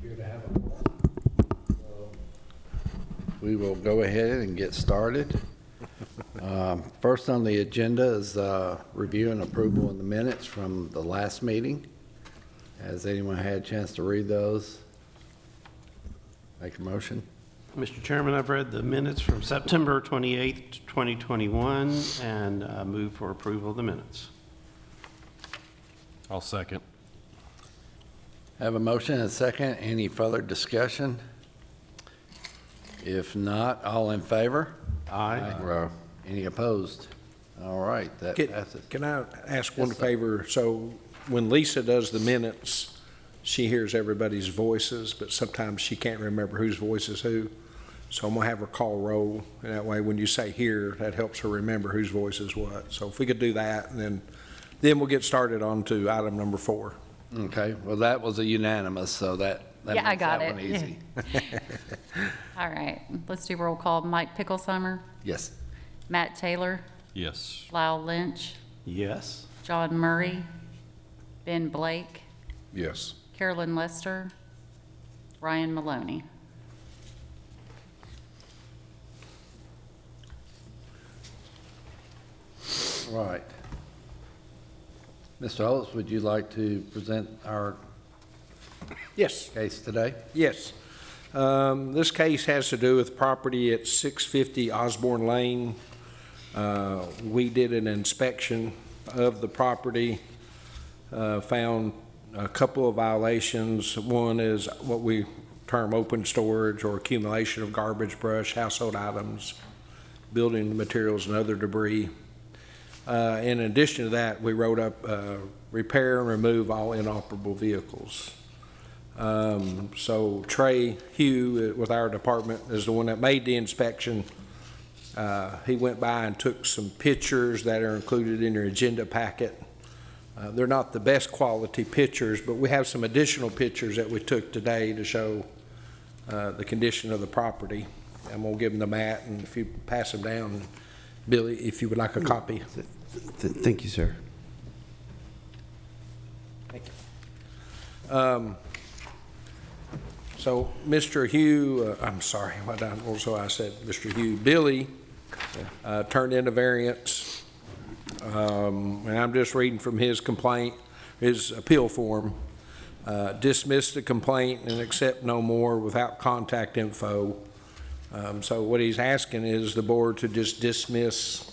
appear to have a quorum. So we will go ahead and get started. First on the agenda is review and approval of the minutes from the last meeting. Has anyone had a chance to read those? Make a motion. Mr. Chairman, I've read the minutes from September 28th, 2021, and move for approval of the minutes. I'll second. Have a motion and a second. Any further discussion? If not, all in favor? Aye. Any opposed? All right, that passes. Can I ask one Yes, sir. favor? So when Lisa does the minutes, she hears everybody's voices, but sometimes she can't remember whose voice is who. So I'm gonna have her call roll, and that way when you say here, that helps her remember whose voice is what. So if we could do that, and then we'll get started on to item number 4. Okay, well, that was a unanimous, so that Yeah, I makes got that it. one easy. All right, let's do roll call. Mike Picklesheimer, Yes. Matt Taylor, Yes. Lyle Lynch, Yes. John Murray, Ben Blake, Yes. Carolyn Lester, Ryan Maloney. Right. Mr. Holtz, would you like to present our Yes. case today? Yes. This case has to do with property at 650 Osborne Lane. We did an inspection of the property, found a couple of violations. One is what we term open storage or accumulation of garbage, brush, household items, building materials, and other debris. In addition to that, we wrote up repair and remove all inoperable vehicles. So Trey Hugh with our department is the one that made the inspection. He went by and took some pictures that are included in your agenda packet. They're not the best quality pictures, but we have some additional pictures that we took today to show the condition of the property. I'm gonna give them to Matt, and if you pass them down, Billy, if you would like a copy. Thank you, sir. Thank you. So, Mr. Hugh, I'm sorry, also I said Mr. Hugh, Billy turned in a variance, and I'm just reading from his complaint, his appeal form. Dismiss the complaint and accept no more without contact info. So what he's asking is the board to just dismiss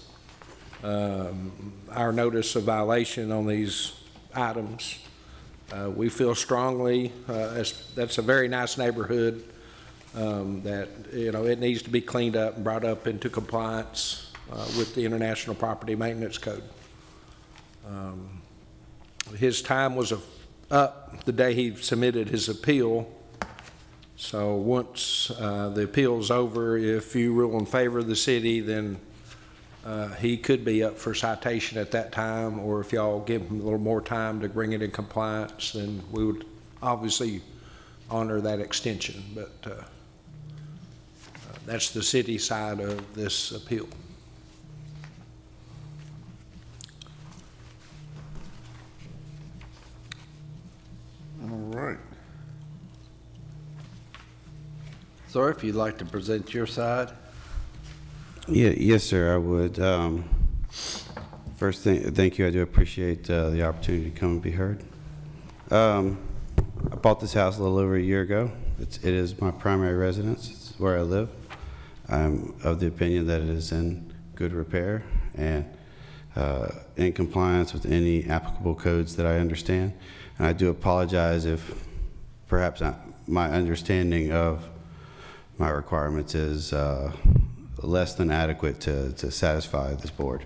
our notice of violation on these items. We feel strongly, that's a very nice neighborhood, that, you know, it needs to be cleaned up and brought up into compliance with the International Property Maintenance Code. His time was up the day he submitted his appeal. So once the appeal's over, if you rule in favor of the city, then he could be up for citation at that time, or if y'all give him a little more time to bring it in compliance, then we would obviously honor that extension. But that's the city side of this appeal. All right. Sir, if you'd like to present your side? Yeah, yes, sir, I would. First, thank you. I do appreciate the opportunity to come and be heard. I bought this house a little over a year ago. It is my primary residence. It's where I live. I'm of the opinion that it is in good repair and in compliance with any applicable codes that I understand. And I do apologize if perhaps my understanding of my requirements is less than adequate to satisfy this board.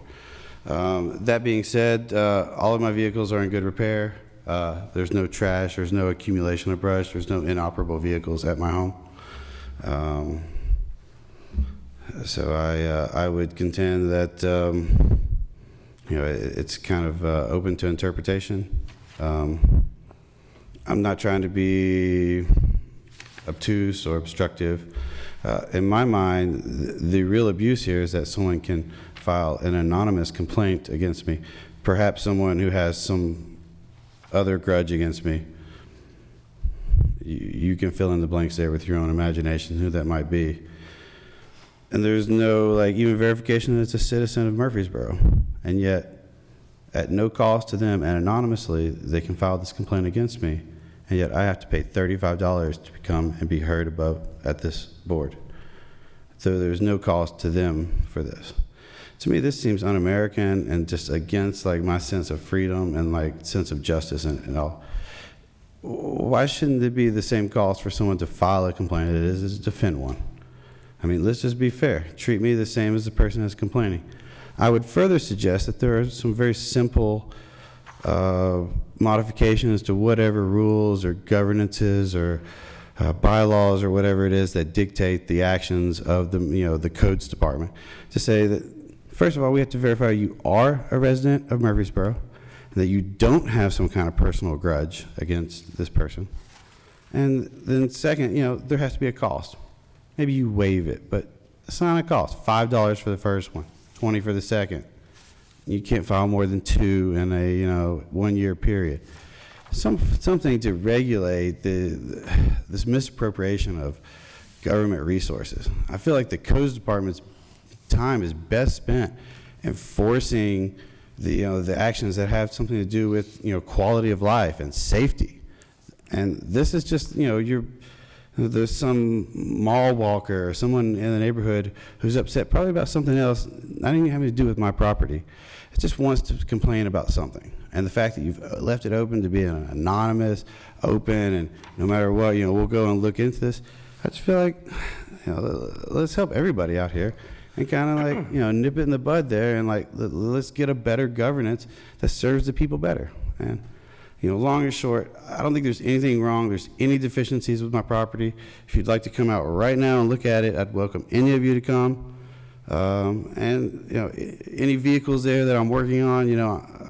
That being said, all of my vehicles are in good repair. There's no trash, there's no accumulation of brush, there's no inoperable vehicles at my home. So I would contend that you know, it's kind of open to interpretation. I'm not trying to be obtuse or obstructive. In my mind, the real abuse here is that someone can file an anonymous complaint against me, perhaps someone who has some other grudge against me. You can fill in the blanks there with your own imagination, who that might be. And there's no, like, even verification that it's a citizen of Murfreesboro. And yet, at no cost to them and anonymously, they can file this complaint against me. And yet I have to pay $35 to come and be heard above at this board. So there's no cost to them for this. To me, this seems un-American and just against, like, my sense of freedom and, like, sense of justice and all. Why shouldn't there be the same cost for someone to file a complaint as it is to defend one? I mean, let's just be fair. Treat me the same as the person that's complaining. I would further suggest that there are some very simple modifications to whatever rules or governances or bylaws or whatever it is that dictate the actions of the codes department. To say that, first of all, we have to verify you are a resident of Murfreesboro, and that you don't have some kind of personal grudge against this person. And then second, there has to be a cost. Maybe you waive it, but it's not a cost. $5 for the first one, $20 for the second. You can't file more than 2 in a 1 year period. Something to regulate this misappropriation of government resources. I feel like the codes department's time is best spent enforcing the actions that have something to do with quality of life and safety. And this is just there's some mall walker or someone in the neighborhood who's upset probably about something else, not even having to do with my property. It just wants to complain about something. And the fact that you've left it open to be an anonymous, open, and no matter what, we'll go and look into this. I just feel like, let's help everybody out here and kind of like, nip it in the bud there and like, let's get a better governance that serves the people better. And long and short, I don't think there's anything wrong. There's any deficiencies with my property. If you'd like to come out right now and look at it, I'd welcome any of you to come. And any vehicles there that I'm working on,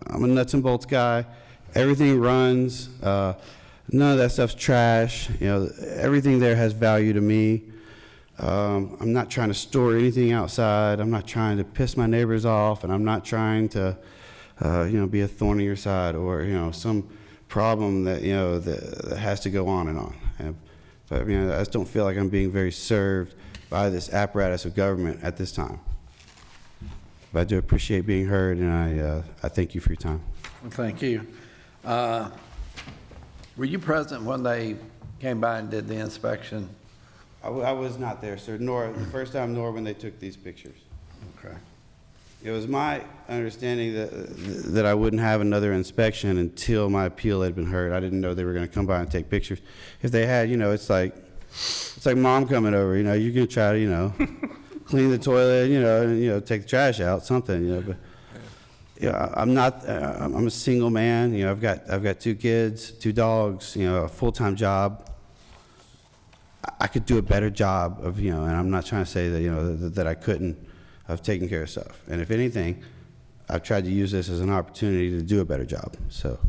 I'm a nuts and bolts guy. Everything runs. None of that stuff's trash. Everything there has value to me. I'm not trying to store anything outside. I'm not trying to piss my neighbors off, and I'm not trying to, be a thorn in your side or some problem that that has to go on and on. But I just don't feel like I'm being very served by this apparatus of government at this time. But I do appreciate being heard, and I thank you for your time. Well, thank you. Were you present when they came by and did the inspection? I was not there, sir, nor the first time, nor when they took these pictures. Okay. It was my understanding that I wouldn't have another inspection until my appeal had been heard. I didn't know they were going to come by and take pictures. If they had, it's like mom coming over. You're going to try to, clean the toilet, and take the trash out, something. But I'm not. I'm a single man. I've got 2 kids, 2 dogs. A full-time job. I could do a better job of, and I'm not trying to say that that I couldn't have taken care of stuff. And if anything, I've tried to use this as an opportunity to do a better job. So,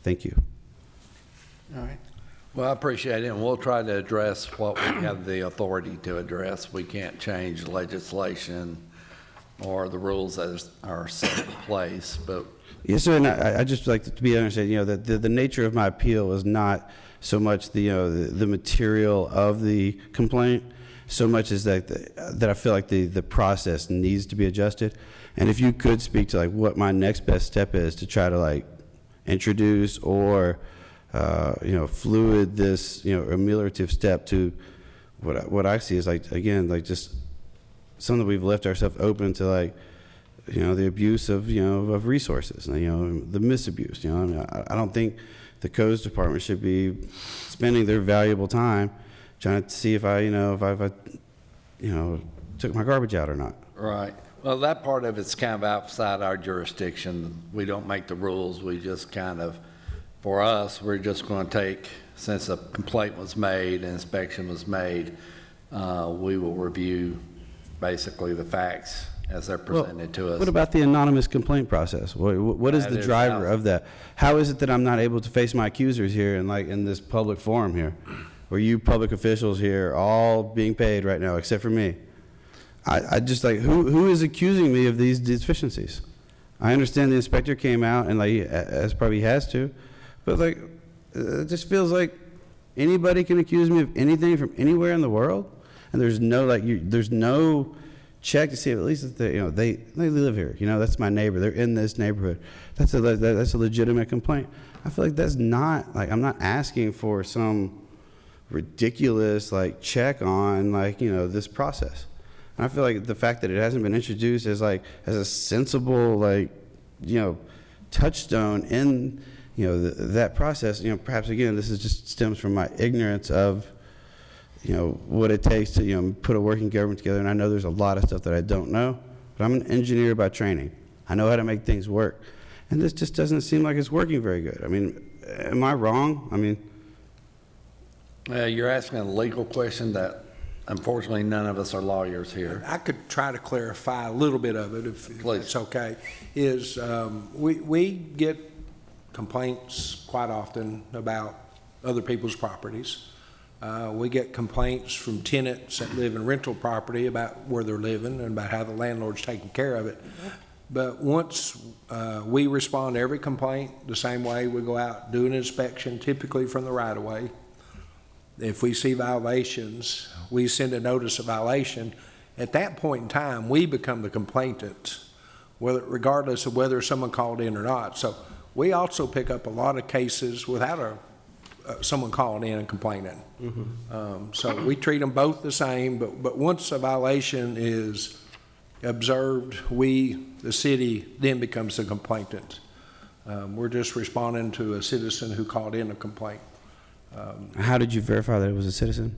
thank you. All right. Well, I appreciate it, and we'll try to address what we have the authority to address. We can't change legislation or the rules that are set in place, but. Yes, sir, and I just like to be understood, that the nature of my appeal is not so much the material of the complaint, so much as that I feel like the process needs to be adjusted. And if you could speak to like what my next best step is to try to like introduce or fluid this ameliorative step to what I see is like, again, like just something we've left ourselves open to, like the abuse of of resources, the misabuse. I don't think the codes department should be spending their valuable time trying to see if I took my garbage out or not. Right. Well, that part of it's kind of outside our jurisdiction. We don't make the rules. We just kind of, for us, we're just going to take, since a complaint was made, an inspection was made, we will review basically the facts as they're presented to us. What about the anonymous complaint process? What is the driver of that? How is it that I'm not able to face my accusers here and like in this public forum here? Where you public officials here all being paid right now, except for me. I just like, who is accusing me of these deficiencies? I understand the inspector came out and like, as probably has to, but like, it just feels like, Anybody can accuse me of anything from anywhere in the world, and there's no there's no check to see if at least if they live here. That's my neighbor. They're in this neighborhood. That's a legitimate complaint. I feel like that's not I'm not asking for some ridiculous check on this process. And I feel like the fact that it hasn't been introduced as a sensible touchstone in that process, perhaps again this is just stems from my ignorance of what it takes to put a working government together. And I know there's a lot of stuff that I don't know, but I'm an engineer by training. I know how to make things work, and this just doesn't seem like it's working very good. I mean, am I wrong? I mean, You're asking a legal question that unfortunately none of us are lawyers here. I could try to clarify a little bit of it if Please. it's okay. We get complaints quite often about other people's properties. We get complaints from tenants that live in rental property about where they're living and about how the landlord's taking care of it. But once we respond to every complaint the same way, we go out, do an inspection, typically from the right-of-way. If we see violations, we send a notice of violation. At that point in time, we become the complainant, regardless of whether someone called in or not. So we also pick up a lot of cases without someone calling in and complaining. So we treat them both the same, but once a violation is observed, the city, then becomes the complainant. We're just responding to a citizen who called in a complaint. how did you verify that it was a citizen?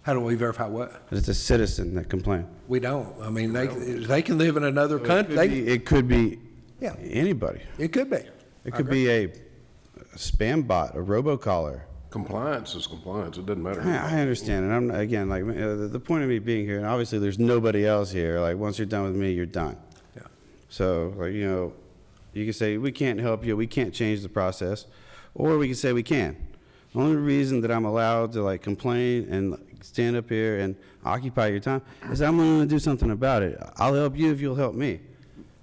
How do we verify what? That it's a citizen that complained. We don't. I mean, they can live in another country. It could be Yeah. anybody. It could be. It could be a spam bot, a robocaller. Compliance is compliance, it doesn't matter. I understand, and I'm again the point of me being here, and obviously there's nobody else here. Once you're done with me, you're done. Yeah. So you can say we can't help you, we can't change the process, or we can say we can. The only reason that I'm allowed to complain and stand up here and occupy your time is I'm going to do something about it. I'll help you if you'll help me.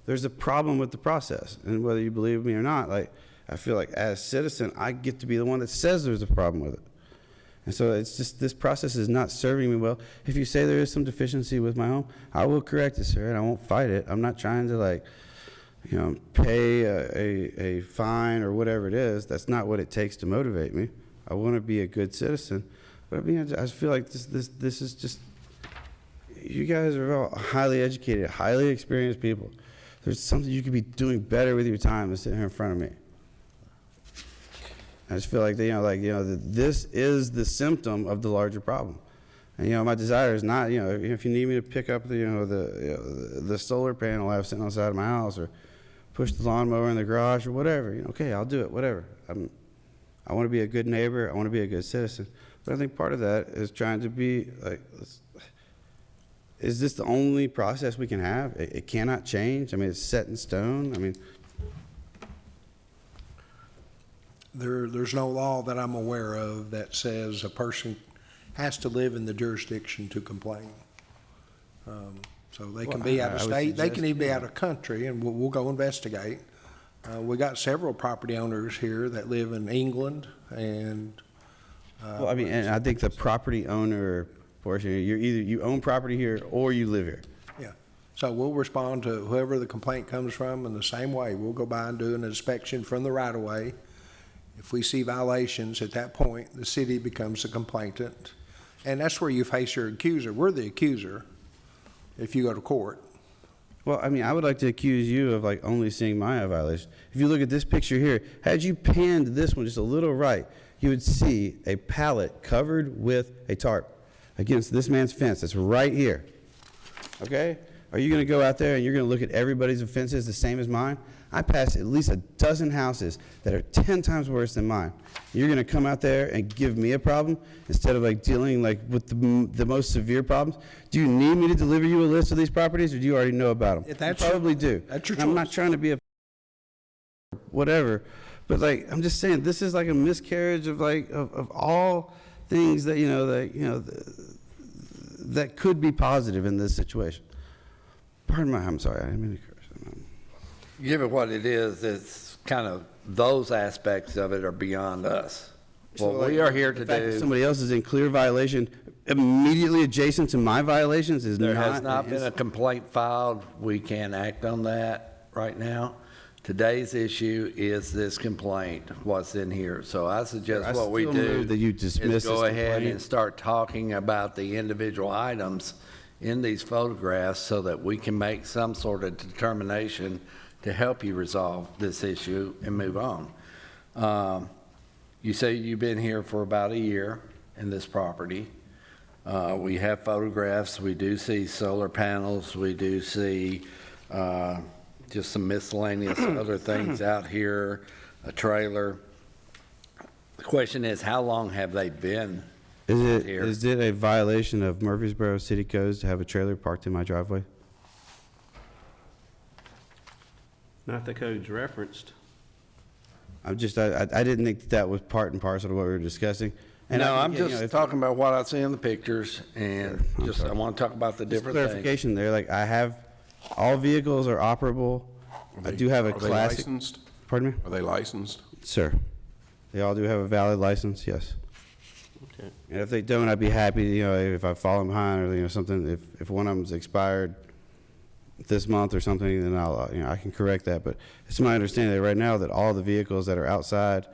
There's a problem with the process, and whether you believe me or not, I feel like as a citizen, I get to be the one that says there's a problem with it. And so it's just, this process is not serving me well. If you say there is some deficiency with my home, I will correct it, sir, and I won't fight it. I'm not trying to pay a fine or whatever it is. That's not what it takes to motivate me. I want to be a good citizen. But I mean, I just feel like this is just, you guys are all highly educated, highly experienced people. There's something you could be doing better with your time than sitting here in front of me. I just feel like this is the symptom of the larger problem. And my desire is not, if you need me to pick up the solar panel I have sitting outside of my house, or push the lawnmower in the garage, or whatever, okay, I'll do it, whatever. I want to be a good neighbor, I want to be a good citizen. But I think part of that is trying to be is this the only process we can have? It cannot change. I mean, it's set in stone. I mean, There's no law that I'm aware of that says a person has to live in the jurisdiction to complain. So they can be out of I would state, they can suggest, even be out of country, and we'll go investigate. We got several property owners here that live in England, and well, I mean, and I think the property owner portion, you own property here or you live here. yeah. So we'll respond to whoever the complaint comes from in the same way. We'll go by and do an inspection from the right-of-way. If we see violations, at that point, the city becomes the complainant. And that's where you face your accuser. We're the accuser if you go to court. Well, I mean, I would like to accuse you of only seeing my violation. If you look at this picture here, had you panned this one just a little right, you would see a pallet covered with a tarp against this man's fence that's right here. Okay? Are you going to go out there and you're going to look at everybody's fences the same as mine? I passed at least a dozen houses that are 10 times worse than mine. You're going to come out there and give me a problem instead of dealing with the most severe problems? Do you need me to deliver you a list of these properties, or do you already know about them? If that's you probably do. That's your And I'm not choice. trying to be a whatever, but I'm just saying this is a miscarriage of of all things that that could be positive in this situation. Pardon my, I'm sorry, I didn't mean to curse. Given what it is, it's kind of, those aspects of it are beyond us. What we are here to The fact that do, somebody else is in clear violation immediately adjacent to my violations is there not. has not been a complaint filed. We can't act on that right now. Today's issue is this complaint, what's in here. So I suggest I what we still do move that you dismiss is go this ahead complaint. and start talking about the individual items in these photographs so that we can make some sort of determination to help you resolve this issue and move on. You say you've been here for about a year in this property. We have photographs, we do see solar panels, we do see just some miscellaneous other things out here, a trailer. The question is, how long have they been out here? Is it a violation of Murfreesboro City Codes to have a trailer parked in my driveway? Not the codes referenced. I didn't think that was part and parcel of what we were discussing. And No, I- I'm you know, just if- talking about what I see in the pictures, and I'm just, I sorry. want to talk about the Just different things. clarification there, like I have, all vehicles are operable. I do have a Are they classic, licensed? pardon me? Are they licensed? Sir, they all do have a valid license, yes. Okay. And if they don't, I'd be happy, you know, if I fall behind or, you know, something, if one of them's expired this month or something, then I'll, you know, I can correct that. But it's my understanding that right now that all the vehicles that are outside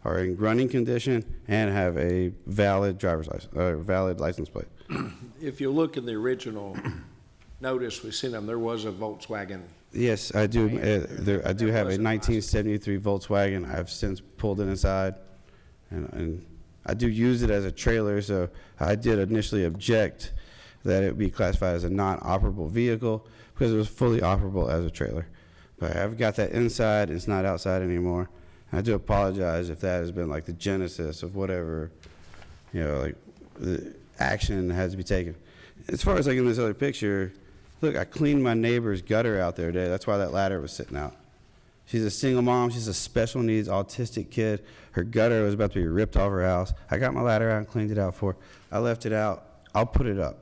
are in running condition and have a valid driver's license, valid license plate. If you look in the original notice we sent them, there was a Volkswagen. Yes, I do. I do have a That wasn't 1973 Volkswagen. I've since pulled it inside, and I do use it as a trailer. So I did initially object that it be classified as a non-operable vehicle because it was fully operable as a trailer. But I've got that inside. It's not outside anymore. And I do apologize if that has been like the genesis of whatever, you know, like the action has to be taken. As far as like in this other picture, look, I cleaned my neighbor's gutter out there today. That's why that ladder was sitting out. She's a single mom. She's a special needs autistic kid. Her gutter was about to be ripped off her house. I got my ladder out and cleaned it out for her. I left it out. I'll put it up.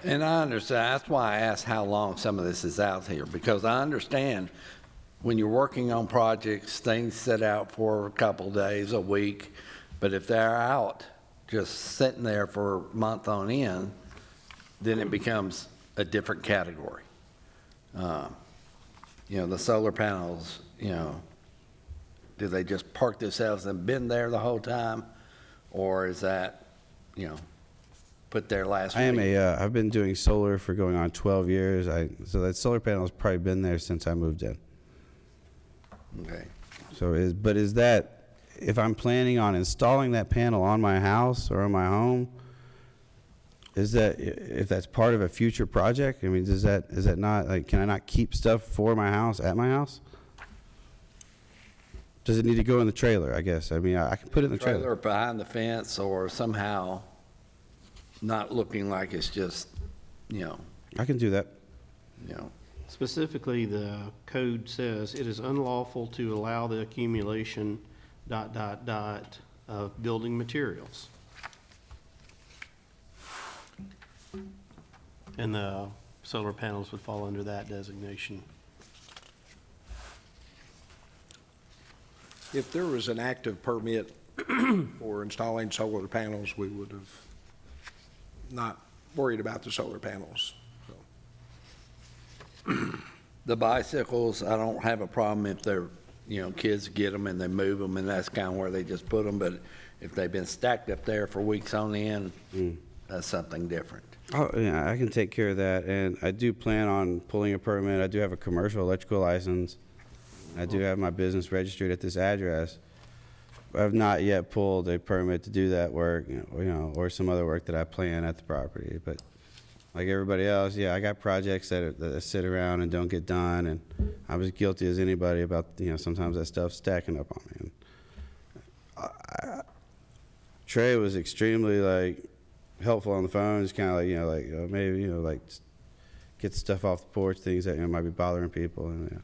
And I understand, that's why I asked how long some of this is out here, because I understand when you're working on projects, things sit out for a couple days, a week, but if they're out, just sitting there for a month on end, then it becomes a different category. You know, the solar panels, you know, do they just park themselves and been there the whole time? Or is that, you know, put there last week? I am I've been doing solar for going on 12 years. So that solar panel has probably been there since I moved in. Okay. So is that, if I'm planning on installing that panel on my house or on my home, is that, if that's part of a future project, I mean, is that not, like, can I not keep stuff for my house at my house? Does it need to go in the trailer, I guess? I mean, I can put it in the Trailer trailer. behind the fence, or somehow not looking like it's just, you know, I can do that. you know. Specifically, the code says it is unlawful to allow the accumulation ... of building materials. And the solar panels would fall under that designation. If there was an active permit for installing solar panels, we would have not worried about the solar panels. So, The bicycles, I don't have a problem if they're, you know, kids get them and they move them, and that's kind of where they just put them, but if they've been stacked up there for weeks on end, that's something different. Oh, yeah, I can take care of that, and I do plan on pulling a permit. I do have a commercial electrical license. I do have my business registered at this address. I have not yet pulled a permit to do that work, you know, or some other work that I plan at the property. But like everybody else, yeah, I got projects that sit around and don't get done, and I'm as guilty as anybody about, you know, sometimes that stuff stacking up on me. And Trey was extremely, like, helpful on the phone. Just kind of like, you know, like, maybe, you know, like, get stuff off the porch, things that, you know, might be bothering people. And, you know,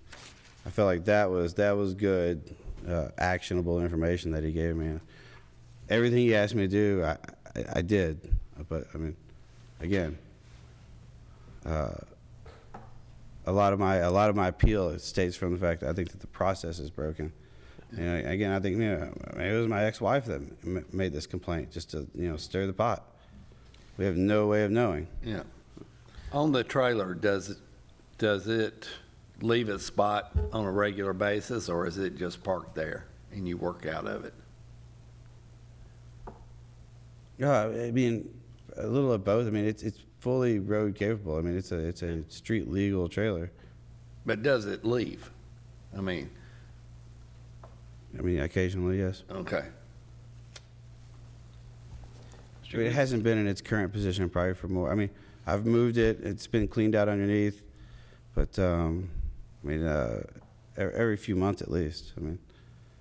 I felt like that was good, actionable information that he gave me. Everything he asked me to do, I did. But, I mean, again, a lot of my appeal states from the fact that I think that the process is broken. And again, I think, maybe it was my ex-wife that made this complaint, just to, stir the pot. We have no way of knowing. Yeah. On the trailer, does it leave its spot on a regular basis, or is it just parked there and you work out of it? Yeah, I mean, a little of both. I mean, it's fully road capable. I mean, it's a street legal trailer. But does it leave? I mean, Occasionally, yes. okay. I mean, it hasn't been in its current position probably for more. I mean, I've moved it. It's been cleaned out underneath, but every few months at least. I mean,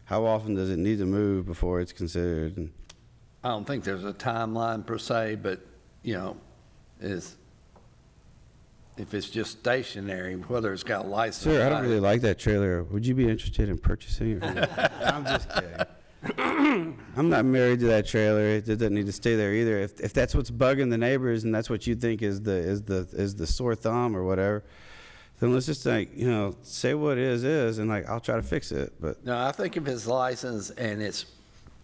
how often does it need to move before it's considered? And I don't think there's a timeline per se, but, if it's just stationary, whether it's got a license. Sir, I don't really like that trailer. Would you be interested in purchasing it? I'm just kidding. I'm not married to that trailer. It doesn't need to stay there either. If that's what's bugging the neighbors and that's what you think is the sore thumb or whatever, then let's just say what is, and I'll try to fix it. But No, I think if it's licensed and it's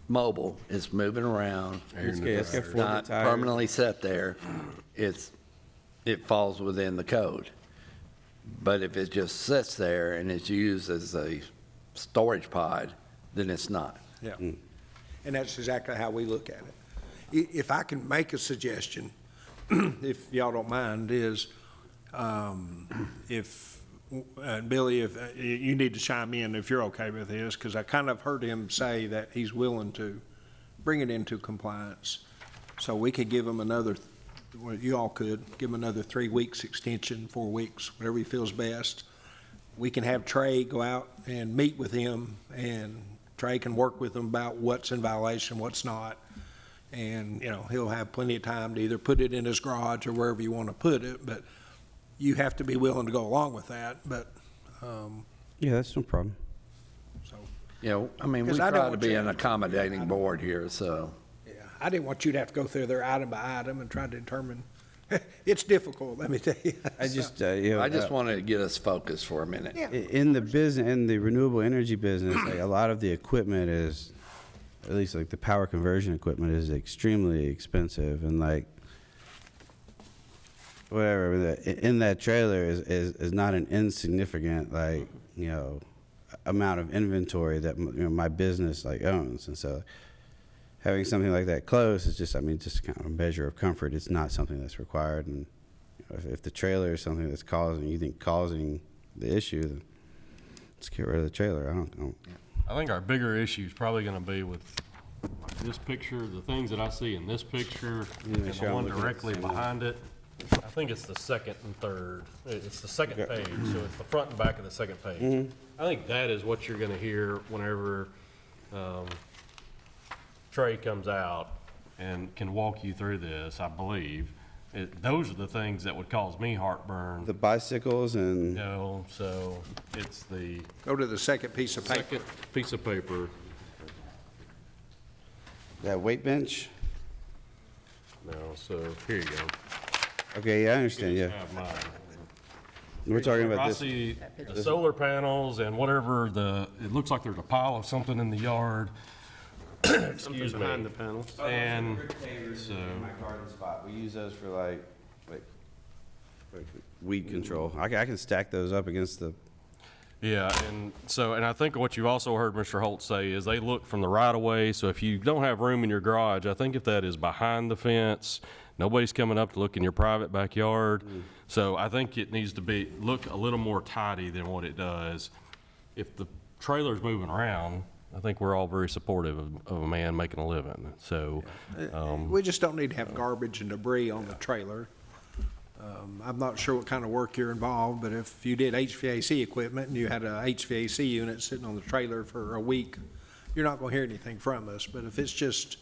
mobile, it's moving around, it's got it's 40 not tires. permanently set there, it falls within the code. But if it just sits there and it's used as a storage pod, then it's not. Yeah. And that's exactly how we look at it. If I can make a suggestion, if y'all don't mind, is Billy, if you need to chime in if you're okay with this, because I kind of heard him say that he's willing to bring it into compliance. So we could give him you all could give him another 3 weeks extension, 4 weeks, whatever he feels best. We can have Trey go out and meet with him, and Trey can work with him about what's in violation, what's not. And, he'll have plenty of time to either put it in his garage or wherever you want to put it, but you have to be willing to go along with that, but, yeah, that's no problem. so, We 'Cause I don't try to want be you an to- accommodating board here, so. yeah. I didn't want you to have to go through there item by item and try to determine, it's difficult, let me tell you. I just I just wanted to get us focused for a minute. Yeah. in the renewable energy business, a lot of the equipment is, at least the power conversion equipment is extremely expensive, and whatever in that trailer is not an insignificant amount of inventory that my business owns, and so having something like that close is just just kind of a measure of comfort. It's not something that's required, and if the trailer is something that's causing the issue, then let's get rid of the trailer. I don't. I think our bigger issue is probably gonna be with this picture, the things that I see in this picture, and make sure the I'm one looking at the directly same one. behind it. I think it's the second and third. It's the second page, so it's the front and back of the second page. I think that is what you're gonna hear whenever, Trey comes out and can walk you through this, I believe. Those are the things that would cause me heartburn, The bicycles and so it's the Go to the second piece of paper. second piece of paper. that weight bench. No, so here you go. Okay, yeah, I understand. You Yeah, have mine. we're talking about I this. see the solar panels and whatever it looks like there's a pile of something in the yard. Excuse me. Behind the panels. And so, My garden spot. We use those for like weed control. I can stack those up against the. yeah, and I think what you've also heard Mr. Holt say is they look from the right of way. So if you don't have room in your garage, I think if that is behind the fence, nobody's coming up to look in your private backyard. So I think it needs to look a little more tidy than what it does. If the trailer's moving around, I think we're all very supportive of a man making a living. So, We just don't need to have garbage and debris on the trailer. I'm not sure what kind of work you're involved, but if you did HVAC equipment and you had a HVAC unit sitting on the trailer for a week, you're not gonna hear anything from us. But if it's just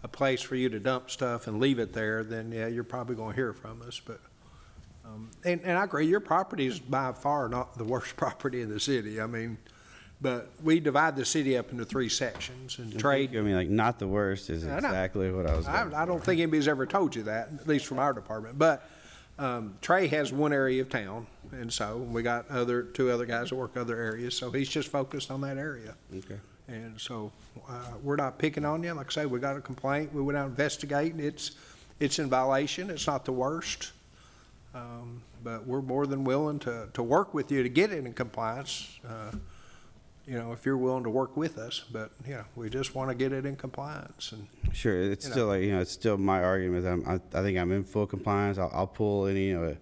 a place for you to dump stuff and leave it there, then yeah, you're probably gonna hear from us. But, and I agree, your property is by far not the worst property in the city. But we divide the city up into 3 sections, and Trey, not the worst is I know. exactly what I was. I don't think anybody's ever told you that, at least from our department. But Trey has one area of town, and so we got 2 other guys that work other areas, so he's just focused on that area. Okay. And so, we're not picking on you. Like I say, we got a complaint, we went out investigating, it's in violation, it's not the worst. But we're more than willing to work with you to get it in compliance, you know, if you're willing to work with us. But, you know, we just want to get it in compliance, and Sure, it's You know. still like, you know, it's still my argument that I think I'm in full compliance. I'll pull any, you know,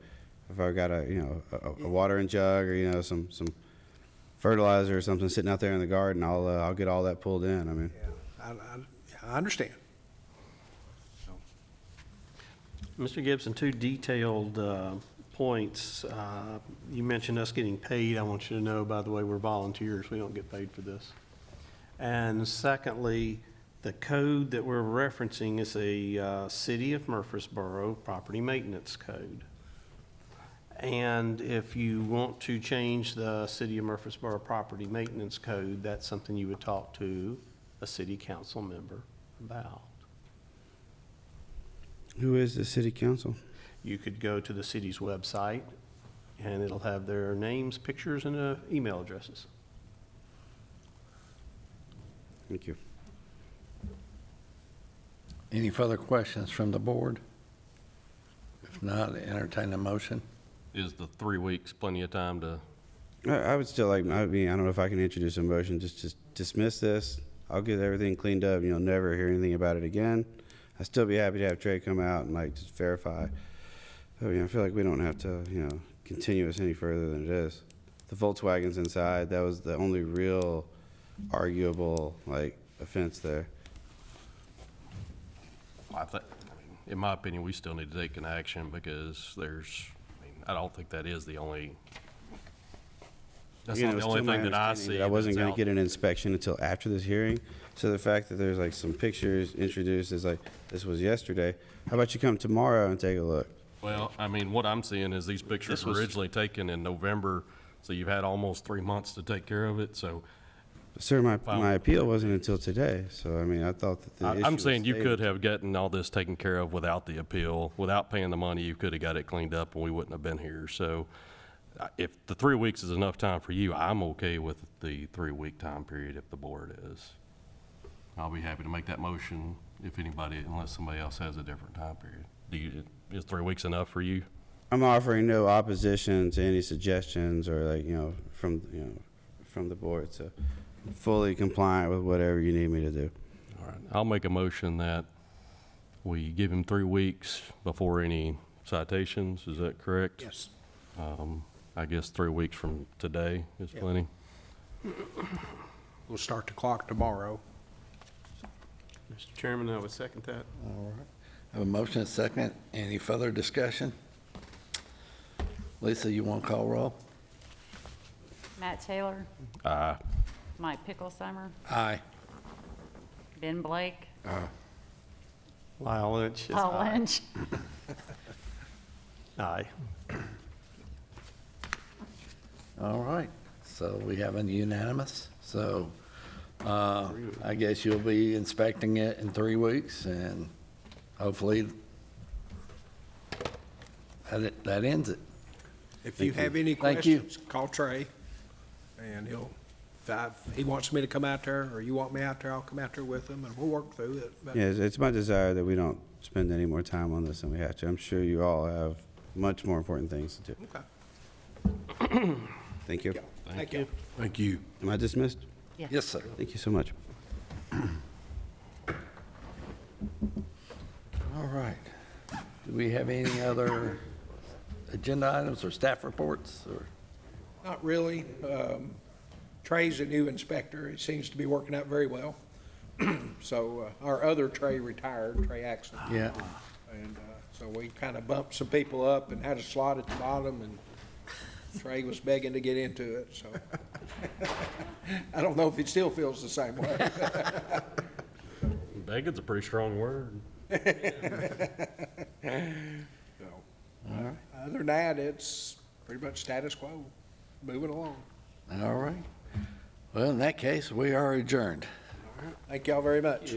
if I've got a watering jug or, you know, some fertilizer or something sitting out there in the garden, I'll get all that pulled in. I mean, yeah, I understand. Mr. Gibson, two detailed points. You mentioned us getting paid. I want you to know, by the way, we're volunteers. We don't get paid for this. And secondly, the code that we're referencing is a City of Murfreesboro Property Maintenance Code. And if you want to change the City of Murfreesboro Property Maintenance Code, that's something you would talk to a city council member about. who is the city council? You could go to the city's website, and it'll have their names, pictures, and email addresses. Thank you. Any further questions from the board? If not, entertain a motion. Is the 3 weeks plenty of time to, I would still like, I mean, I don't know if I can introduce a motion, just dismiss this. I'll get everything cleaned up, you'll never hear anything about it again. I'd still be happy to have Trey come out and like just verify. I mean, I feel like we don't have to, you know, continue this any further than it is. The Volkswagen's inside, that was the only real arguable, like, offense there. in my opinion, we still need to take an action because I don't think that is the only, that's Again, not it the was only still my thing that I understanding see. I wasn't that's gonna out get an inspection until after this hearing. So the fact that there's like some pictures introduced is like, this was yesterday. How about you come tomorrow and take a look? Well, I mean, what I'm seeing is these pictures This were was- originally taken in November, so you've had almost 3 months to take care of it, so Sir, my Fine. appeal wasn't until today, so I mean, I thought that the issue I'm was saying you stated. could have gotten all this taken care of without the appeal, without paying the money, you could have got it cleaned up and we wouldn't have been here. So if the 3 weeks is enough time for you, I'm okay with the 3-week time period if the board is. I'll be happy to make that motion if anybody, unless somebody else has a different time period. Is 3 weeks enough for you? I'm offering no opposition to any suggestions or like, from the board, so fully compliant with whatever you need me to do. All right, I'll make a motion that we give him 3 weeks before any citations, is that correct? Yes. I guess 3 weeks from today is Yeah. plenty. We'll start the clock tomorrow. Mr. Chairman, I would second that. All right. Have a motion and a second. Any further discussion? Lisa, you want to call roll? Matt Taylor, Aye. Mike Picklesummer, Aye. Ben Blake, Lyle Lynch is Paul aye. Lynch. Aye. All right, so we have a unanimous, so I guess you'll be inspecting it in 3 weeks, and hopefully that ends it. If you have any Thank you. questions, call Trey, and if he wants me to come out there, or you want me out there, I'll come out there with him, and we'll work through it. But Yeah, it's my desire that we don't spend any more time on this than we have to. I'm sure you all have much more important things to do. Okay. Thank you. Thank you. Thank you. Am I dismissed? Yes, sir. Thank you so much. All right. Do we have any other agenda items or staff reports, or? Not really. Trey's a new inspector. It seems to be working out very well. So our other Trey retired, Trey Axon. Yeah. And so we kind of bumped some people up and had a slot at the bottom, and Trey was begging to get into it, so. I don't know if he still feels the same way. Begging's a pretty strong word. So, other than that, it's pretty much status quo, moving along. All right. Well, in that case, we are adjourned. Thank y'all very much.